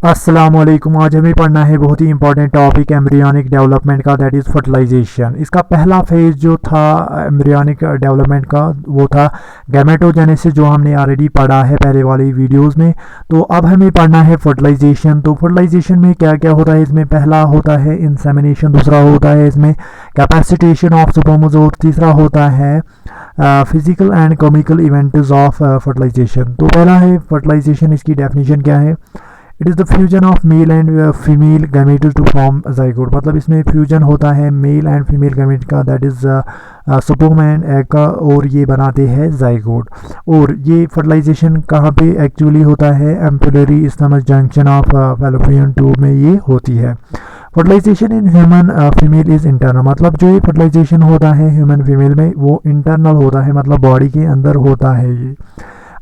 अस्सलामुअलैकुम। आज हमें पढ़ना है बहुत ही इंपॉर्टेंट टॉपिक एम्ब्रियोनिक डेवलपमेंट का, दैट इज़ फर्टिलाइजेशन। इसका पहला फेज जो था एम्ब्रियोनिक डेवलपमेंट का वो था गैमेटोजेनेसिस, जो हमने ऑलरेडी पढ़ा है पहले वाली वीडियोस में। तो अब हमें पढ़ना है फर्टिलाइजेशन। तो फर्टिलाइजेशन में क्या क्या होता है, इसमें पहला होता है इंसेमिनेशन, दूसरा होता है इसमें कैपेसिटेशन ऑफ स्पर्म्स और तीसरा होता है physical and chemical events of fertilisation. तो पहला है फर्टिलाइजेशन, इसकी डेफिनेशन क्या है? It is the fusion of male and female gametes to form zygote. मतलब इसमें फ्यूजन होता है मेल एंड फीमेल गैमेट का, that is sperm and egg का, और ये बनाते हैं जाइगोट। और ये फर्टिलाइजेशन कहाँ पे एक्चुअली होता है? Ampullary isthmic junction of Fallopian tube में ये होती है। Fertilisation in human female is internal. मतलब जो ये फर्टिलाइजेशन होता है ह्यूमन फीमेल में वो इंटरनल होता है, मतलब बॉडी के अंदर होता है ये।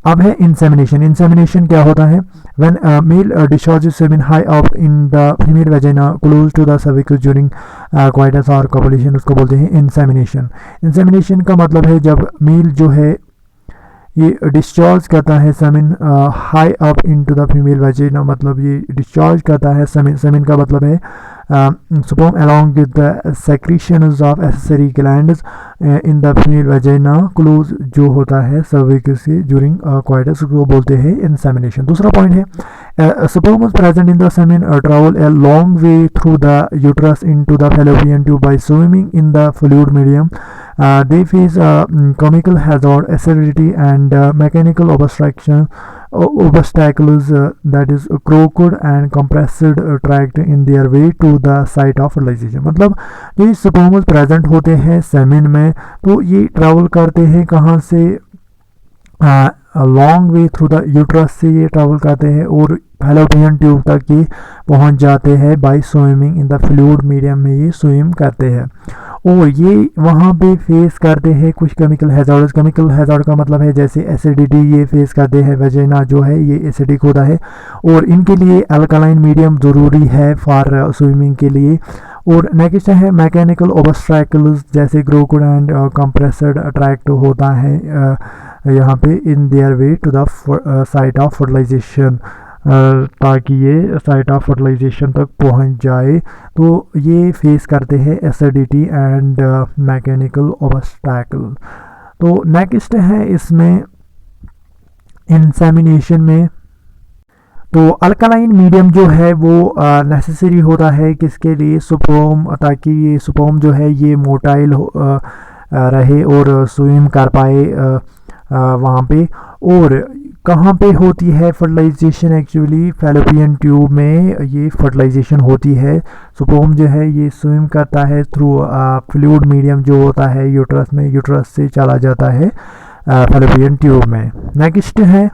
अब है इंसेमिनेशन। इंसेमिनेशन क्या होता है? When male discharges semen high up in the female vagina close to the cervix during coitus और कोपुलेशन, उसको बोलते हैं इंसेमिनेशन। इंसेमिनेशन का मतलब है जब मेल जो है ये डिस्चार्ज करता है semen high up into the female vagina, मतलब ये डिस्चार्ज करता है सेमेन। सेमेन का मतलब है sperm along with the secretions of accessory glands in the female vagina close जो होता है cervix से during coitus, को बोलते हैं insemination। दूसरा पॉइंट है sperm is present in the semen travel a long way through the uterus into the fallopian tube by swimming in the fluid medium. They face chemical hazard, acidity and mechanical obstacles that is crooked and compressed tract in their way to the site of fertilization। मतलब ये sperms present होते हैं semen में, तो ये travel करते हैं कहाँ से? Long way through the uterus से ये ट्रैवल करते हैं और फैलोपियन ट्यूब तक ये पहुंच जाते हैं by swimming in the fluid medium में ये स्विम करते हैं। और ये वहाँ पे फेस करते हैं कुछ केमिकल हैजार्ड्स। केमिकल हैजार्ड का मतलब है जैसे एसिडिटी ये फेस करते हैं, वेजिना जो है ये एसिडिक होता है और इनके लिए अल्कलाइन मीडियम ज़रूरी है फॉर स्विमिंग के लिए। और नेक्स्ट है मैकेनिकल ऑब्स्ट्रैकल्स, जैसे क्रोकोड एंड कंप्रेस्ड ट्रैक्ट होता है यहाँ पे in their way to the site of fertilisation, ताकि ये साइट ऑफ फर्टिलाइजेशन तक पहुंच जाए। तो ये फेस करते हैं एसिडिटी एंड मैकेनिकल ऑब्स्टैकल। तो नेक्स्ट है इसमें इंसेमिनेशन में, तो अल्कलाइन मीडियम जो है वो नेसेसरी होता है किसके लिए? स्पर्म, ताकि ये स्पर्म जो है ये मोटाइल रहे और स्विम कर पाए वहाँ पे। और कहाँ पे होती है फर्टिलाइजेशन? एक्चुअली फैलोपियन ट्यूब में ये फर्टिलाइजेशन होती है। स्पर्म जो है ये स्विम करता है थ्रू फ्लूइड मीडियम जो होता है यूट्रस में, यूट्रस से चला जाता है फैलोपियन ट्यूब में। नेक्स्ट है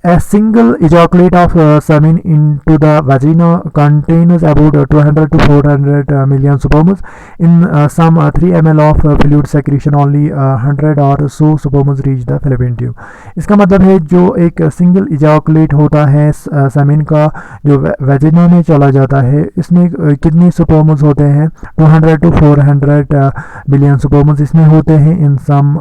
A single ejaculate of semen into the vagina contains about 200 to 400 million sperms. In some 3 ml of fluid secretion, only 100 or so sperms reach the fallopian tube. इसका मतलब है जो एक सिंगल इजाकुलेट होता है semen का जो वेजिना में चला जाता है, इसमें कितने स्पर्म्स होते हैं? 200 to 400 मिलियन स्पर्म्स इसमें होते हैं इन सम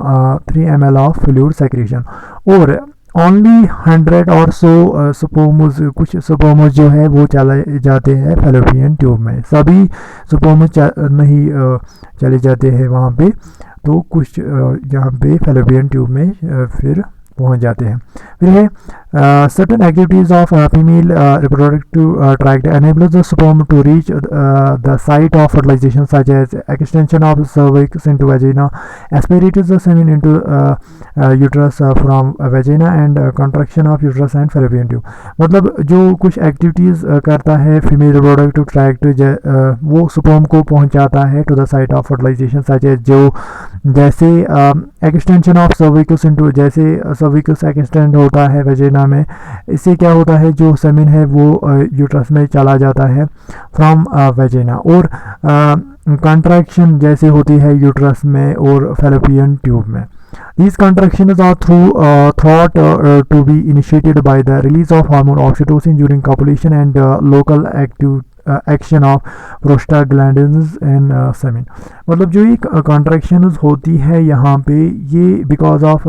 3 ml of fluid secretion। और ओनली 100 और सो स्पर्म्स, कुछ स्पर्म्स जो है वो चले जाते हैं फैलोपियन ट्यूब में, सभी स्पर्म्स नहीं चले जाते हैं वहाँ पे, तो कुछ यहाँ पे फैलोपियन ट्यूब में फिर पहुँच जाते हैं। फिर है certain activities of female reproductive tract enables the sperm to reach the site of fertilization, such as extension of cervix into vagina, aspirates the semen into uterus from vagina, and contraction of uterus and fallopian tube। मतलब जो कुछ activities करता है female reproductive tract वो sperm को पहुंचाता है to the site of fertilisation, such as जो जैसे एक्सटेंशन ऑफ सर्विक्स इनटू, जैसे सर्विक्स एक्सटेंड होता है वेजिना में, इससे क्या होता है जो सेमेन है वो यूट्रस में चला जाता है फ्रॉम वेजिना। और कंट्रैक्शन जैसे होती है यूट्रस में और फैलोपियन ट्यूब में। These contractions are thought to be initiated by the release of hormone oxytocin during copulation and local action of prostaglandins in semen। मतलब जो ये contractions होती है यहाँ पे, ये because of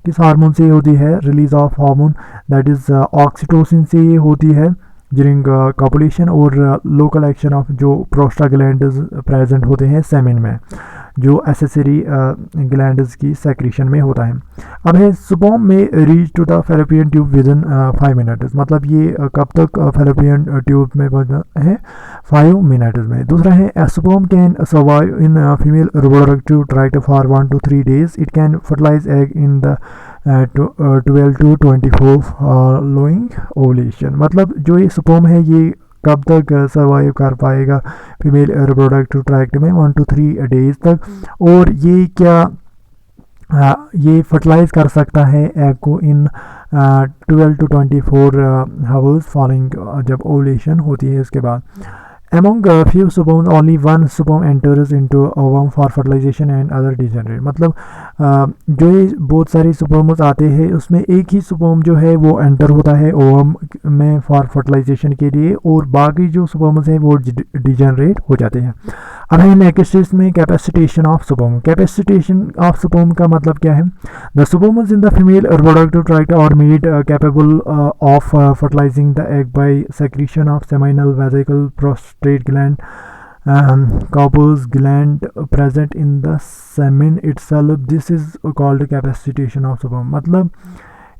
किस हार्मोन से होती है? Release of hormone that is oxytocin से ये होती है ड्यूरिंग कॉपुलेशन, और लोकल एक्शन ऑफ जो प्रोस्टाग्लैंड्स प्रेजेंट होते हैं सेमेन में, जो एसेसरी ग्लैंड्स की सेक्रेशन में होता है। अब है स्पर्म में reach to the Fallopian tube within 5 minutes, मतलब ये कब तक फैलोपियन ट्यूब में पहुंचता है? 5 मिनट्स में। दूसरा है sperm can survive in female reproductive tract for 1 to 3 days। It can fertilize egg in the 12 to 24 following ovulation, मतलब जो ये स्पर्म है ये कब तक सर्वाइव कर पाएगा फीमेल रिप्रोडक्टिव ट्रैक्ट में? 1 to 3 days तक। और ये क्या ये फर्टिलाइज कर सकता है एग को इन 12 to 24 आवर्स फॉलोइंग जब ओवुलेशन होती है उसके बाद। Among few sperms only one sperm enters into ovum for fertilization and other degenerate, मतलब जो ये बहुत सारे स्पर्म्स आते हैं उसमें एक ही स्पर्म जो है वो एंटर होता है ओवम में फॉर फर्टिलाइजेशन के लिए, और बाकी जो स्पर्म्स हैं वो डिजेनरेट हो जाते हैं। अब है नेक्स्ट इसमें capacitation of sperm. Capacitation of sperm का मतलब क्या है? The sperms in the female reproductive tract are made capable of fertilising the egg by secretion of seminal vesicle prostate gland, Cowper's gland present in the semen itself. This is called capacitation of sperm, मतलब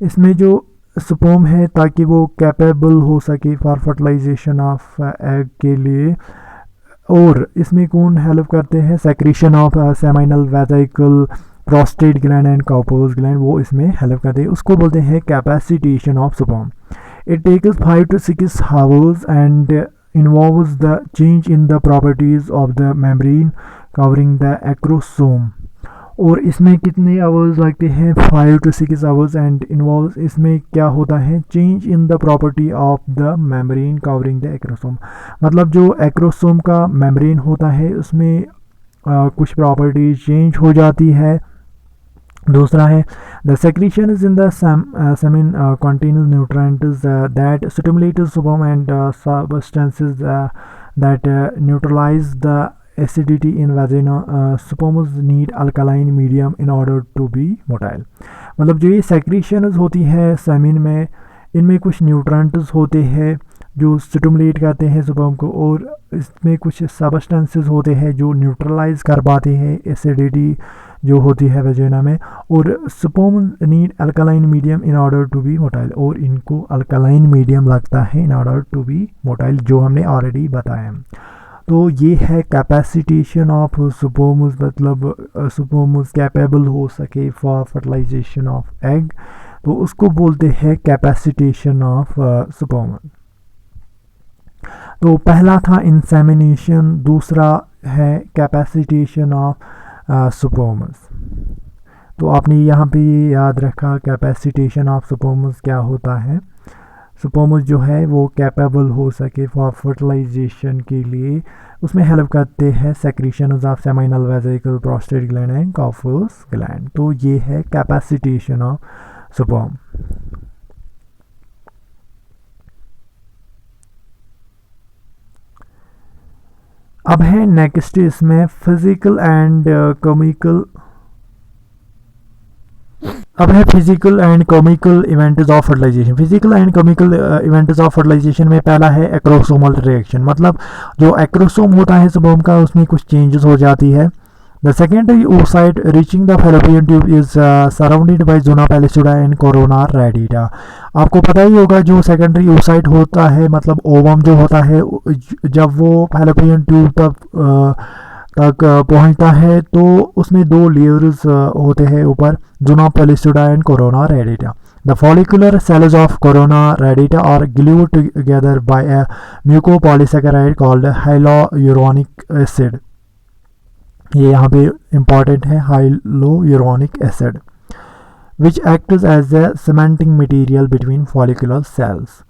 इसमें जो sperm है ताकि वो capable हो सके for fertilisation of egg के लिए, और इसमें कौन हेल्प करते हैं? Secretion of seminal vesicle, prostate gland and Cowper's gland, वो इसमें हेल्प करते हैं, उसको बोलते हैं capacitation of sperm. It takes 5 to 6 hours and involves the change in the properties of the membrane covering the acrosome। और इसमें कितने आवर्स लगते हैं? 5 to 6 hours and involves, इसमें क्या होता है? Change in the property of the membrane covering the acrosome, मतलब जो एक्रोसोम का मेम्ब्रेन होता है उसमें कुछ प्रॉपर्टी चेंज हो जाती है। दूसरा है the secretion is in the semen contains nutrients that stimulate sperm and substances that neutralise the acidity in vagina. Sperms need alkaline medium in order to be motile, मतलब जो ये सेक्रेशंस होती है सेमेन में, इनमें कुछ न्यूट्रिएंट्स होते हैं जो स्टिमुलेट करते हैं स्पर्म को, और इसमें कुछ सब्सटेंसेस होते हैं जो न्यूट्रलाइज कर पाते हैं एसिडिटी जो होती है वेजिना में, और sperm need alkaline medium in order to be motile, और इनको अल्कलाइन मीडियम लगता है in order to be motile, जो हमने ऑलरेडी बताया। तो ये है कैपेसिटेशन ऑफ स्पर्म्स, मतलब स्पर्म्स कैपेबल हो सके फॉर फर्टिलाइजेशन ऑफ एग, तो उसको बोलते हैं कैपेसिटेशन ऑफ स्पर्म। तो पहला था इंसेमिनेशन, दूसरा है कैपेसिटेशन ऑफ स्पर्म्स। तो आपने यहाँ पे याद रखा कैपेसिटेशन ऑफ स्पर्म्स क्या होता है। स्पर्म्स जो है वो कैपेबल हो सके फॉर फर्टिलाइजेशन के लिए, उसमें हेल्प करते हैं secretion of seminal vesicle, prostate gland and Cowper's gland. तो ये है कैपेसिटेशन ऑफ स्पर्म। अब है नेक्स्ट इसमें फिजिकल एंड केमिकल, अब है physical and chemical events of fertilization. Physical and chemical events of fertilization में पहला है एक्रोसोमल रिएक्शन, मतलब जो एक्रोसोम होता है स्पर्म का उसमें कुछ चेंजेस हो जाती है। The secondary oocyte reaching the fallopian tube is surrounded by zona pellucida and corona radiata। आपको पता ही होगा जो सेकेंडरी oocyte होता है, मतलब ओवम जो होता है, जब वो फैलोपियन ट्यूब तक पहुंचता है तो उसमें 2 लेयर्स होते हैं ऊपर, zona pellucida and corona radiata. The follicular cells of corona radiata are glued together by a mucopolysaccharide called hyaluronic acid. ये यहाँ पे इम्पॉर्टेंट है, hyaluronic acid, which acts as a cementing material between follicular cells.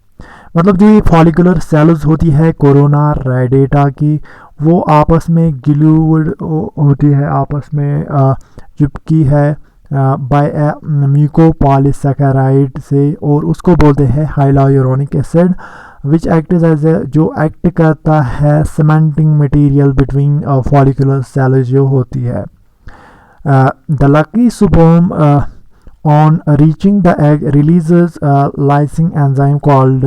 मतलब जो ये follicular sales होती है corona रेडिटा की, वो आपस में ग्लूड होती है, आपस में चिपकी है बाय ए म्यूकोपॉलीसैकेराइड से, और उसको बोलते हैं hyaluronic acid, which acts as a, जो एक्ट करता है cementing material between follicular cells जो होती है। The lucky sperm on reaching the egg releases a lysing enzyme called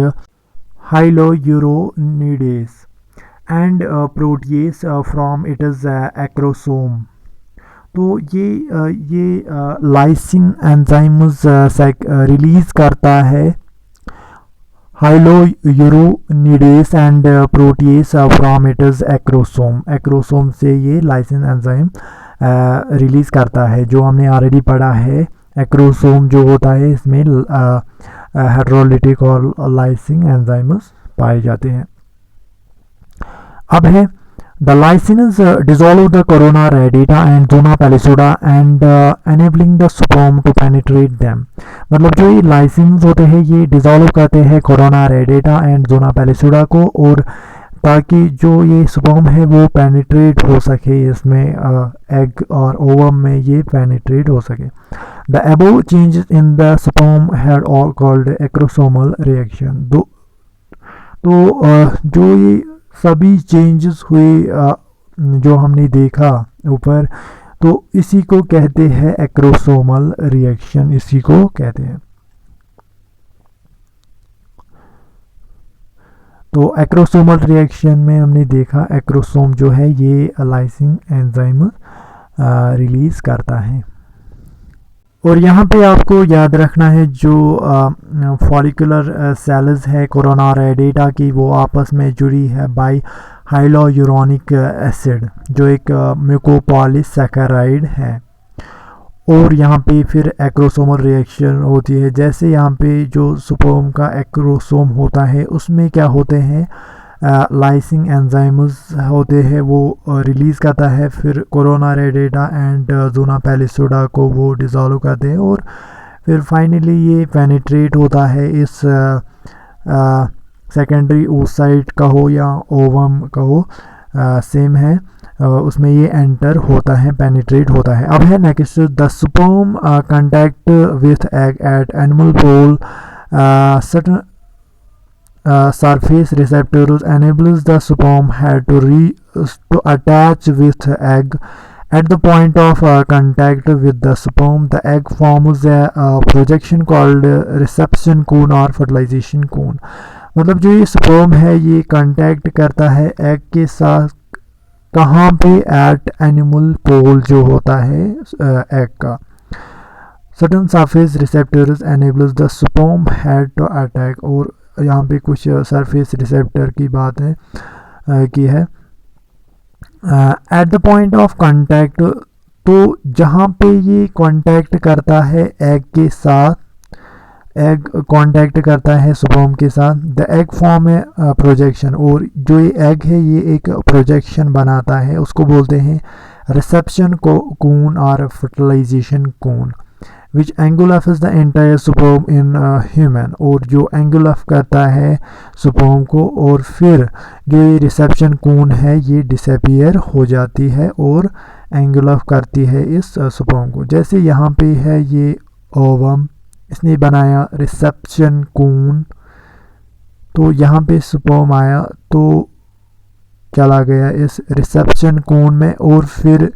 hyaluronidase and protease from its acrosome. तो ये लाइसिन एंजाइम्स रिलीज करता है hyaluronidase and protease from its acrosome. Acrosome से ये lysine enzyme release करता है, जो हमने ऑलरेडी पढ़ा है। एक्रोसोम जो होता है इसमें हेटेरोलिटिक और लाइसिन एंजाइम्स पाए जाते हैं। अब है The lysins dissolve the corona radiata and zona pellucida and enabling the sperm to penetrate them। मतलब जो ये लाइसिन्स होते हैं ये डिसॉल्व करते हैं corona radiata and zona pellucida को, और ताकि जो ये स्पर्म है वो पेनिट्रेट हो सके, इसमें एग और ओवम में ये पेनिट्रेट हो सके। The above changes in the sperm had called acrosomal reaction. तो जो ये सभी चेंजेस हुए जो हमने देखा ऊपर, तो इसी को कहते हैं एक्रोसोमल रिएक्शन, इसी को कहते हैं। तो एक्रोसोमल रिएक्शन में हमने देखा एक्रोसोम जो है ये लाइसिन एंजाइम रिलीज करता है। और यहाँ पे आपको याद रखना है जो फॉलिकुलर सेल्स है कोरोना रेडिएटा की, वो आपस में जुड़ी है बाय हाइलोयूरोनिक एसिड, जो एक म्यूकोपॉलीसैकेराइड है। और यहाँ पे फिर एक्रोसोमल रिएक्शन होती है। जैसे यहाँ पे जो स्पर्म का एक्रोसोम होता है उसमें क्या होते हैं, लाइसिन एंजाइम्स होते हैं, वो रिलीज़ करता है, फिर corona radiata and zona pellucida को वो डिसॉल्व करते हैं, और फिर फाइनली ये पेनिट्रेट होता है इस सेकेंडरी oocyte का हो या ओवम का हो, सेम है, उसमें ये एंटर होता है, पेनिट्रेट होता है। अब है next, the sperm contact with egg at animal pole certain surface receptors enables the sperm head to attach with egg. At the point of contact with the sperm, the egg forms a projection called reception cone or fertilization cone। मतलब जो ये sperm है ये contact करता है egg के साथ, कहाँ पे, एट एनिमल पोल जो होता है एग का। Certain surface receptors enables the sperm head to attack, और यहाँ पे कुछ सरफेस रिसेप्टर की बात है की है। At the point of contact, तो जहाँ पे ये कांटेक्ट करता है एग के साथ, एग कांटेक्ट करता है स्पर्म के साथ, द एग फॉर्म है प्रोजेक्शन, और जो ये एग है ये एक प्रोजेक्शन बनाता है, उसको बोलते हैं रिसेप्शन कोन और fertilisation cone, which engulfs the entire sperm in human. और जो एंगुलफ करता है स्पर्म को, और फिर जो ये रिसेप्शन कोन है ये डिसअपियर हो जाती है और एंगुलफ करती है इस स्पर्म को। जैसे यहाँ पे है ये ओवम, इसने बनाया रिसेप्शन कोन, तो यहाँ पे स्पर्म आया तो चला गया इस रिसेप्शन कोन में, और फिर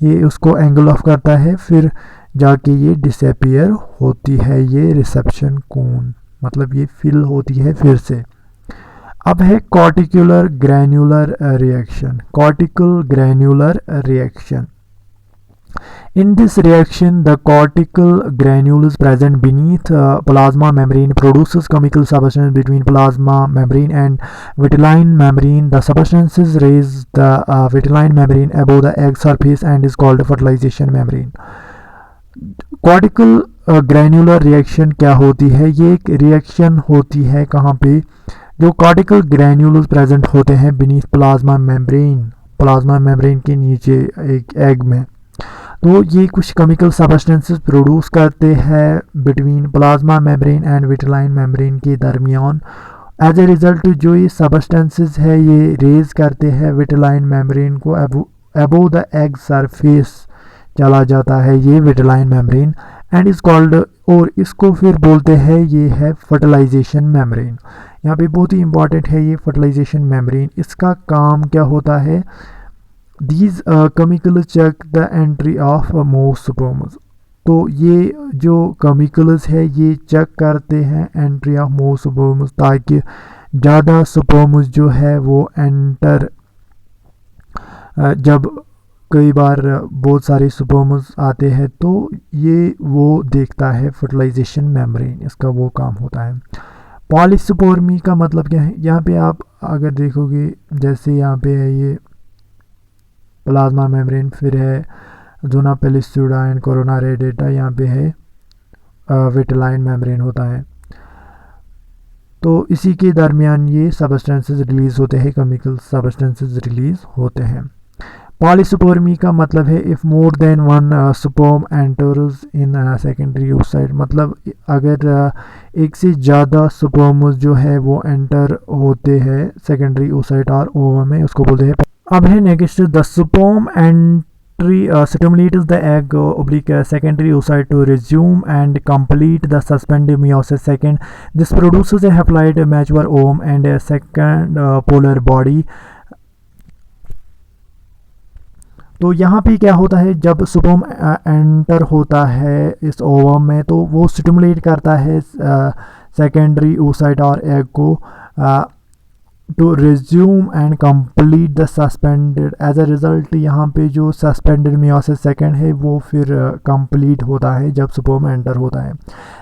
ये उसको एंगुलफ करता है, फिर जाके ये डिसअपियर होती है ये रिसेप्शन कोन, मतलब ये फिल होती है फिर से। अब है cortical granular reaction. Cortical granular reaction, in this reaction the cortical granules present beneath plasma membrane produces chemical substance between plasma membrane and vitelline membrane. The substances raise the vitelline membrane above the egg surface and is called fertilization membrane। Cortical granular reaction क्या होती है, ये एक reaction होती है कहाँ पे, जो कॉर्टिकल ग्रैन्युल्स प्रेजेंट होते हैं beneath plasma membrane, plasma membrane के नीचे एक एग में, तो ये कुछ केमिकल सब्सटेंसेस प्रोड्यूस करते हैं between plasma membrane and vitelline membrane के दरमियान। एज ए रिजल्ट जो ये सब्सटेंसेस है ये रेज करते हैं विटेलाइन मेम्ब्रेन को, अबव द एग सरफेस चला जाता है ये vitelline membrane, and is called, और इसको फिर बोलते हैं ये है फर्टिलाइजेशन मेम्ब्रेन। यहाँ पे बहुत ही इंपॉर्टेंट है ये फर्टिलाइजेशन मेम्ब्रेन, इसका काम क्या होता है, these chemicals check the entry of most sperms। तो ये जो केमिकल्स है ये चेक करते हैं एंट्री ऑफ मोर स्पर्म्स, ताकि ज़्यादा स्पर्म्स जो है वो एंटर, जब कई बार बहुत सारे स्पर्म्स आते हैं तो ये वो देखता है फर्टिलाइजेशन मेम्ब्रेन, इसका वो काम होता है। पॉलीस्पर्मी का मतलब क्या है, यहाँ पे आप अगर देखोगे जैसे यहाँ पे है ये प्लाज्मा मेम्ब्रेन, फिर है जोना पेलिस्यूडा एंड कोरोना रेडिएटा, यहाँ पे है विटिलाइन मेम्ब्रेन होता है। तो इसी के दरमियान ये सब्सटेंसेस रिलीज होते हैं, केमिकल सब्सटेंसेस रिलीज होते हैं। पॉलीस्पर्मी का मतलब है if more than one sperm enters in secondary oocyte, मतलब अगर एक से ज़्यादा स्पर्म्स जो है वो एंटर होते हैं सेकेंडरी ओसाइट और ओवम में, उसको बोलते हैं। अब है next, the sperm entry stimulates the egg oblique secondary oocyte to resume and complete the suspended meiosis second. This produces a haploid mature ovum and a second polar body. तो यहाँ पे क्या होता है, जब स्पर्म एंटर होता है इस ओवम में तो वो स्टिमुलेट करता है सेकेंडरी oocyte और एग को to resume and complete the suspended. As a result यहाँ पे जो सस्पेंडेड मियोसिस सेकेंड है वो फिर कंप्लीट होता है जब स्पर्म एंटर होता है।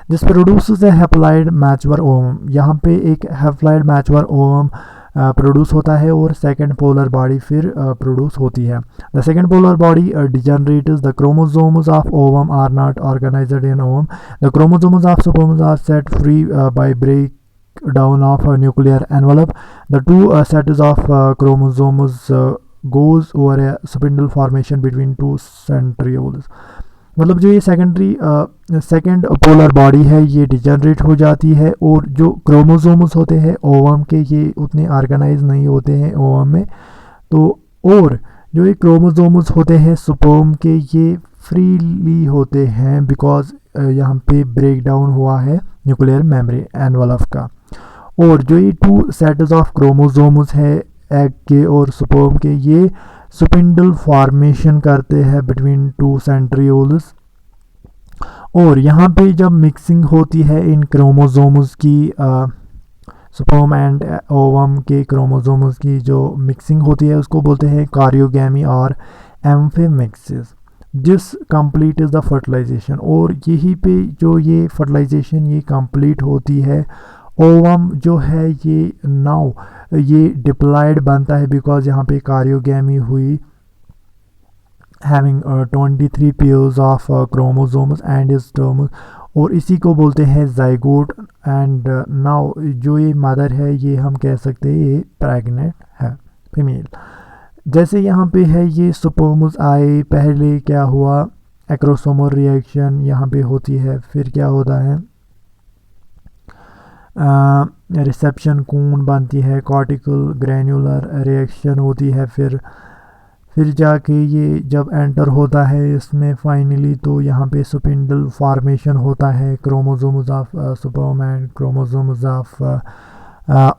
This produces A haploid mature ovum, यहाँ पे एक हैप्लॉइड मैच्योर ओवम प्रोड्यूस होता है और सेकेंड पोलर बॉडी फिर प्रोड्यूस होती है। The second polar body degenerates, the chromosomes of ovum are not organized in ovum, the chromosomes of sperms are set free by break down of a nuclear envelope. The two sets of chromosomes goes over a spindle formation between two centrioles. मतलब जो ये second polar body है ये degenerate हो जाती है और जो क्रोमोसोम्स होते हैं ओवम के ये उतने ऑर्गेनाइज नहीं होते हैं ओवम में, तो और जो ये क्रोमोसोम्स होते हैं स्पर्म के ये फ्रीली होते हैं बिकॉज यहाँ पे ब्रेक डाउन हुआ है न्यूक्लियर मेम्ब्रेन एनवलप का। और जो ये टू सेट्स ऑफ क्रोमोसोम्स है एग के और स्पर्म के, ये स्पिंडल फॉर्मेशन करते हैं बिटवीन टू सेंट्रियोल्स। और यहाँ पे जब मिक्सिंग होती है इन क्रोमोसोम्स की, स्पर्म एंड ओवम के क्रोमोसोम्स की जो मिक्सिंग होती है उसको बोलते हैं कार्योगैमी और एम्फीमिक्सिस। जिस कंप्लीट इज़ द फर्टिलाइजेशन, और यहीं पे जो ये फर्टिलाइजेशन ये कंप्लीट होती है, ओवम जो है ये नाउ ये डिप्लॉयड बनता है बिकॉज यहाँ पे कार्योगैमी हुई having 23 pairs of chromosomes and is terms, और इसी को बोलते हैं जाइगोट। एंड नाउ जो ये मदर है ये हम कह सकते हैं ये प्रेग्नेंट है, फीमेल। जैसे यहाँ पे है ये स्पर्म्स आए, पहले क्या हुआ एक्रोसोमल रिएक्शन यहाँ पे होती है, फिर क्या होता है रिसेप्शन कून बनती है, कॉर्टिकल ग्रैन्युलर रिएक्शन होती है, फिर जाके ये जब एंटर होता है इसमें फाइनली तो यहाँ पे स्पिंडल फॉर्मेशन होता है, chromosomes of sperm and chromosomes of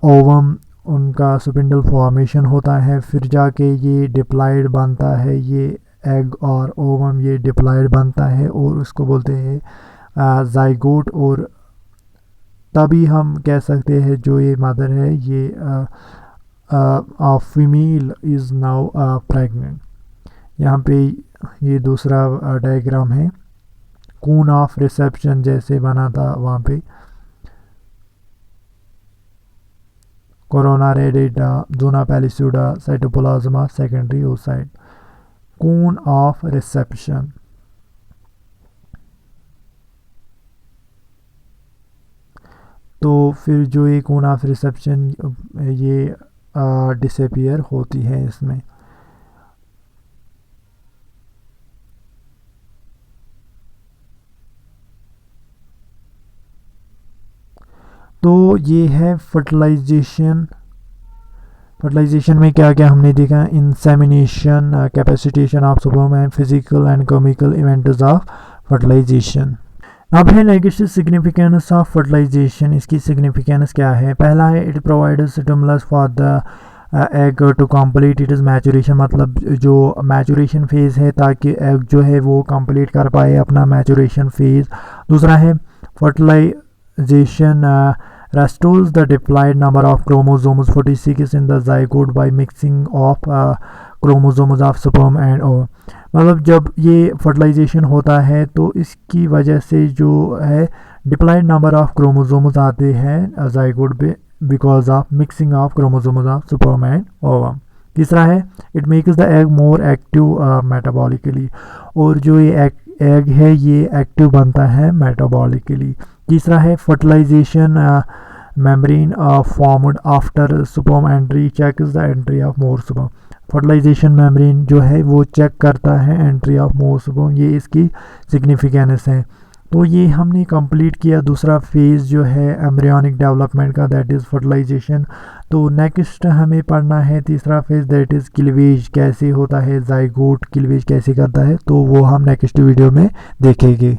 ovum, उनका स्पिंडल फॉर्मेशन होता है, फिर जाके ये डिप्लॉयड बनता है, ये एग और ओवम ये डिप्लॉयड बनता है और उसको बोलते हैं जाइगोट। और तभी हम कह सकते हैं जो ये मदर है ये फीमेल इज़ नाउ प्रेग्नेंट। यहाँ पे ये दूसरा डायग्राम है, कून ऑफ रिसेप्शन जैसे बना था वहाँ पे, corona radiata, zona pellucida, cytoplasm, secondary oocyte, cone of reception. तो फिर जो ये कून ऑफ रिसेप्शन ये डिसअपीयर होती है इसमें। तो ये है फर्टिलाइजेशन। फर्टिलाइजेशन में क्या क्या हमने देखा, insemination, capacitation of sperm and physical and chemical events of fertilization. अब है नेक्स्ट सिग्निफिकेंस ऑफ फर्टिलाइजेशन। इसकी सिग्निफिकेंस क्या है, पहला है it provides stimulus for the egg to complete it is maturation, मतलब जो मैचुरेशन फेज़ है ताकि एग जो है वो कंप्लीट कर पाए अपना मैचुरेशन फेज़। दूसरा है fertilisation restores the diploid number of chromosomes 46 in the zygote by mixing of chromosomes of sperm and ovum। मतलब जब ये फर्टिलाइजेशन होता है तो इसकी वजह से जो है डिप्लॉयड नंबर ऑफ क्रोमोसोम्स आते हैं जाइगोट पे because of mixing of chromosomes of sperm and ovum. तीसरा है it makes the egg more active metabolically, और जो ये एग है ये एक्टिव बनता है मेटाबॉलिकली। तीसरा है fertilization membrane formed after sperm entry checks the entry of more sperm. Fertilization membrane जो है वो चेक करता है एंट्री ऑफ मोर स्पर्म, ये इसकी सिग्निफिकेंस है। तो ये हमने कंप्लीट किया दूसरा फेज़ जो है एम्ब्रियोनिक डेवलपमेंट का, दैट इज़ फर्टिलाइजेशन। तो नेक्स्ट हमें पढ़ना है तीसरा फेज़, दैट इज़ क्लीवेज, कैसे होता है जाइगोट क्लीवेज कैसे करता है, तो वो हम नेक्स्ट वीडियो में देखेंगे।